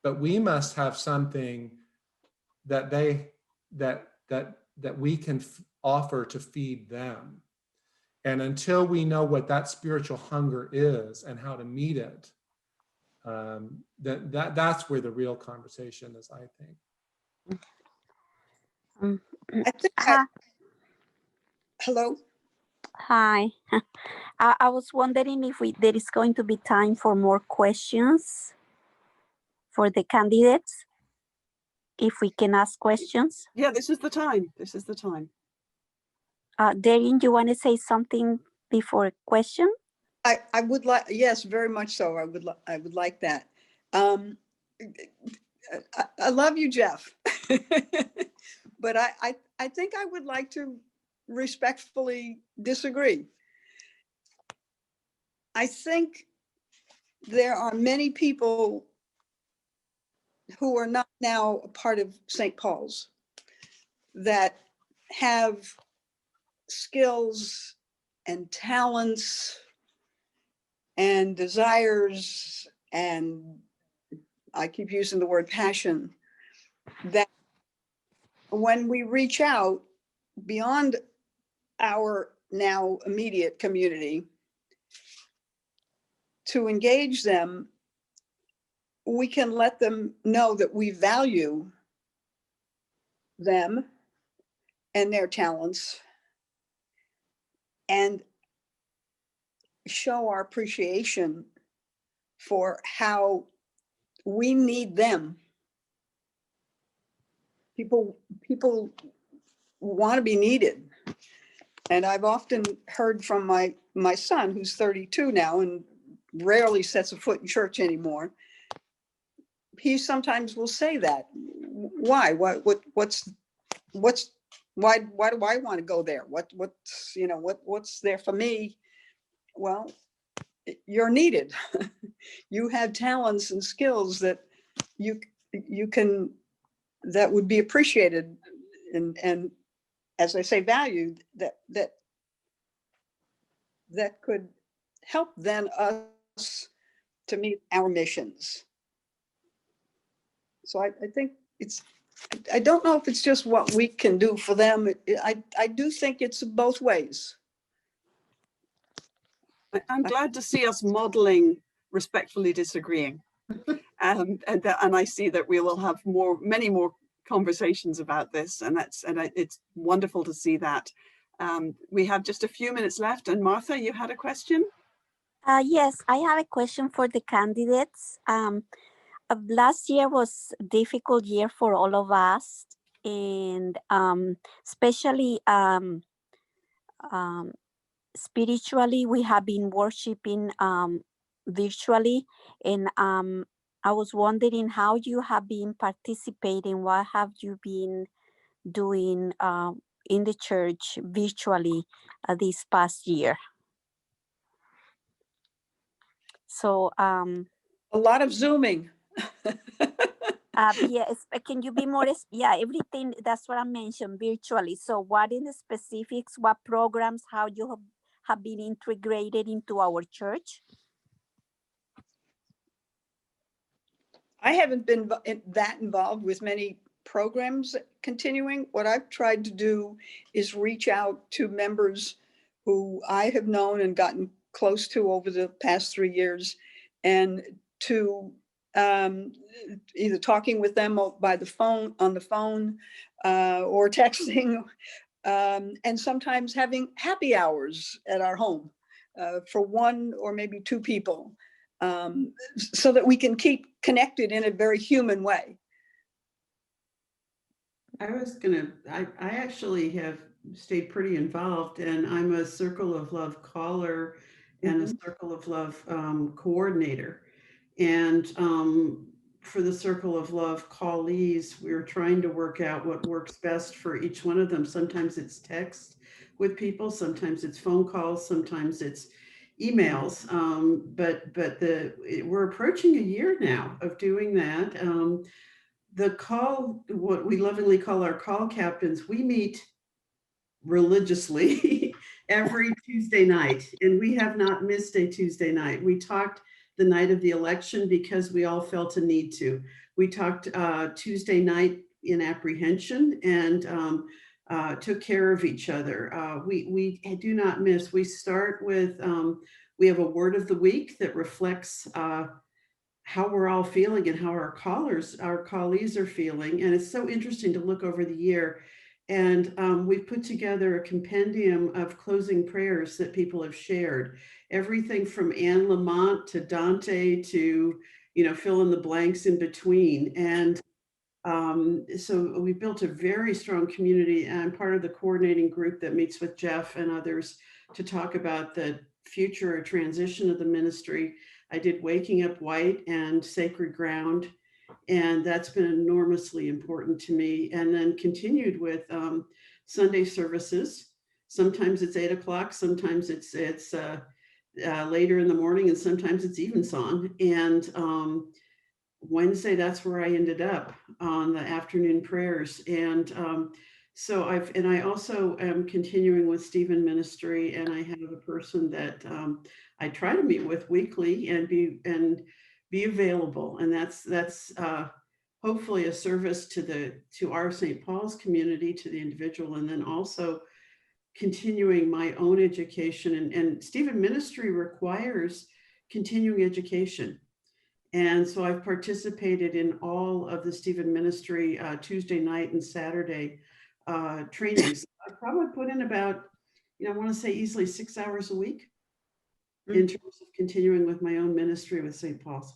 But we must have something that we can offer to feed them. And until we know what that spiritual hunger is and how to meet it, that's where the real conversation is, I think. I think hello? Hi. I was wondering if there is going to be time for more questions for the candidates, if we can ask questions. Yeah, this is the time. This is the time. Darren, you want to say something before question? I would like, yes, very much so. I would like that. I love you, Jeff. But I think I would like to respectfully disagree. I think there are many people who are not now a part of St. Paul's that have skills and talents and desires, and I keep using the word passion, that when we reach out beyond our now immediate community to engage them, we can let them know that we value them and their talents and show our appreciation for how we need them. People want to be needed. And I've often heard from my son, who's 32 now and rarely sets a foot in church anymore. He sometimes will say that. Why? Why do I want to go there? What's there for me? Well, you're needed. You have talents and skills that you can, that would be appreciated and as I say, valued, that could help then us to meet our missions. So I think I don't know if it's just what we can do for them. I do think it's both ways. I'm glad to see us modeling respectfully disagreeing. And I see that we will have many more conversations about this, and it's wonderful to see that. We have just a few minutes left, and Martha, you had a question? Yes, I have a question for the candidates. Last year was a difficult year for all of us, and especially spiritually, we have been worshiping virtually, and I was wondering how you have been participating. What have you been doing in the church virtually this past year? So A lot of Zooming. yes, can you be more? Yeah, everything. That's what I mentioned virtually. So what in the specifics? What programs? How you have been integrated into our church? I haven't been that involved with many programs continuing. What I've tried to do is reach out to members who I have known and gotten close to over the past 3 years, and to either talking with them by the phone, on the phone, or texting, and sometimes having happy hours at our home for one or maybe two people, so that we can keep connected in a very human way. I actually have stayed pretty involved, and I'm a Circle of Love caller and a Circle of Love coordinator. And for the Circle of Love callees, we're trying to work out what works best for each one of them. Sometimes it's text with people, sometimes it's phone calls, sometimes it's emails. But we're approaching a year now of doing that. The call, what we lovingly call our call captains, we meet religiously every Tuesday night, and we have not missed a Tuesday night. We talked the night of the election because we all felt a need to. We talked Tuesday night in apprehension, and took care of each other. We do not miss. We start with, we have a word of the week that reflects how we're all feeling and how our colleagues are feeling. And it's so interesting to look over the year. And we've put together a compendium of closing prayers that people have shared. Everything from Anne Lamont to Dante to, fill in the blanks in between. And so we built a very strong community. And I'm part of the coordinating group that meets with Jeff and others to talk about the future or transition of the ministry. I did Waking Up White and Sacred Ground, and that's been enormously important to me. And then continued with Sunday services. Sometimes it's 8 o'clock, sometimes it's later in the morning, and sometimes it's evensong. And Wednesday, that's where I ended up on the afternoon prayers. And so I also am continuing with Stephen Ministry, and I have a person that I try to meet with weekly and be available. And that's hopefully a service to our St. Paul's community, to the individual, and then also continuing my own education. And Stephen Ministry requires continuing education. And so I've participated in all of the Stephen Ministry Tuesday night and Saturday trainings. I probably put in about, I want to say easily 6 hours a week in terms of continuing with my own ministry with St. Paul's.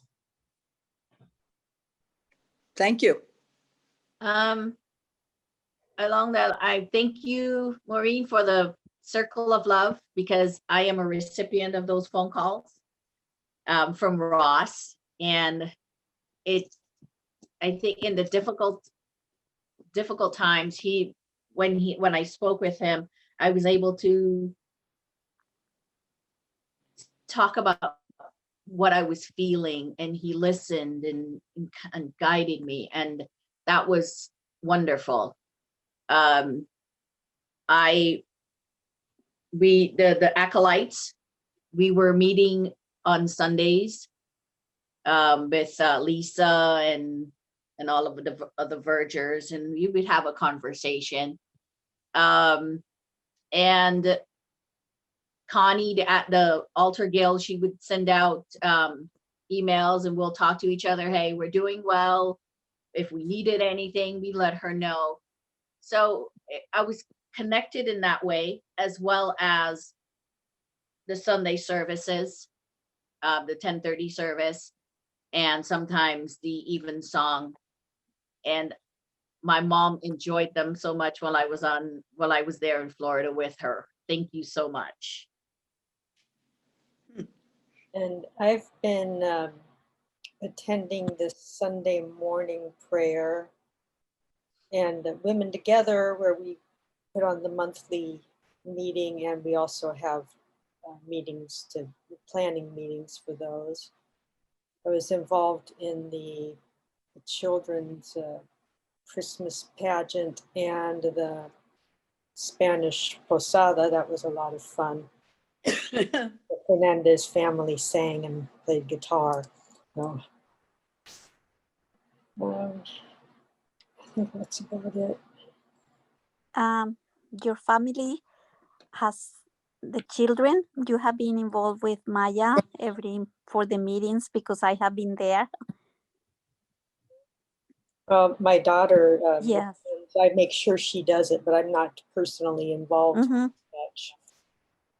Thank you. Along that, I thank you, Maureen, for the Circle of Love, because I am a recipient of those phone calls from Ross. And I think in the difficult times, when I spoke with him, I was able to talk about what I was feeling, and he listened and guided me, and that was wonderful. The acolytes, we were meeting on Sundays with Lisa and all of the vergers, and we would have a conversation. And Connie at the altar guild, she would send out emails, and we'll talk to each other. Hey, we're doing well. If we needed anything, we let her know. So I was connected in that way, as well as the Sunday services, the 10:30 service, and sometimes the evensong. And my mom enjoyed them so much while I was there in Florida with her. Thank you so much. And I've been attending the Sunday morning prayer and the Women Together, where we put on the monthly meeting, and we also have planning meetings for those. I was involved in the children's Christmas pageant and the Spanish posada. That was a lot of fun. The Fernandez family sang and played guitar. So, I think that's about it. Your family has the children. You have been involved with Maya for the meetings, because I have been there. My daughter, Yes. I make sure she does it, but I'm not personally involved much.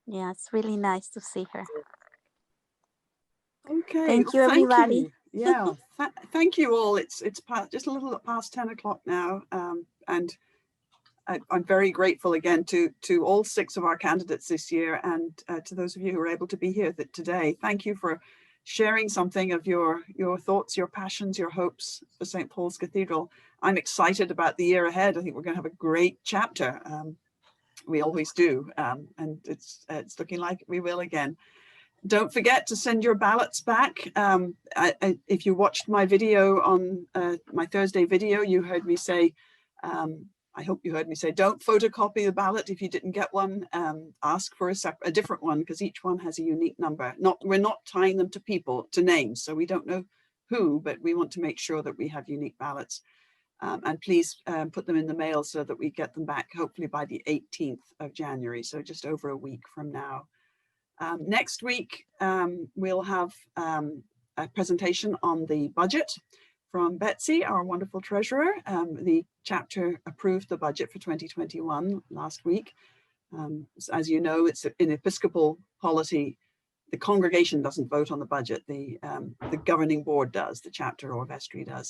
Yeah, it's really nice to see her. Okay. Thank you, well, everybody. you. Yeah. Thank you all. It's just a little past 10 o'clock now. And I'm very grateful again to all 6 of our candidates this year, and to those of you who were able to be here today. Thank you for sharing something of your thoughts, your passions, your hopes for St. Paul's Cathedral. I'm excited about the year ahead. I think we're going to have a great chapter. We always do, and it's looking like we will again. Don't forget to send your ballots back. If you watched my video on my Thursday video, you heard me say, I hope you heard me say, don't photocopy the ballot if you didn't get one. Ask for a different one, because each one has a unique number. We're not tying them to people, to names, so we don't know who, but we want to make sure that we have unique ballots. And please put them in the mail so that we get them back hopefully by the 18th of January, so just over a week from now. Next week, we'll have a presentation on the budget from Betsy, our wonderful treasurer. The chapter approved the budget for 2021 last week. As you know, it's in Episcopal polity. The congregation doesn't vote on the budget. The governing board does, the chapter or vestry does.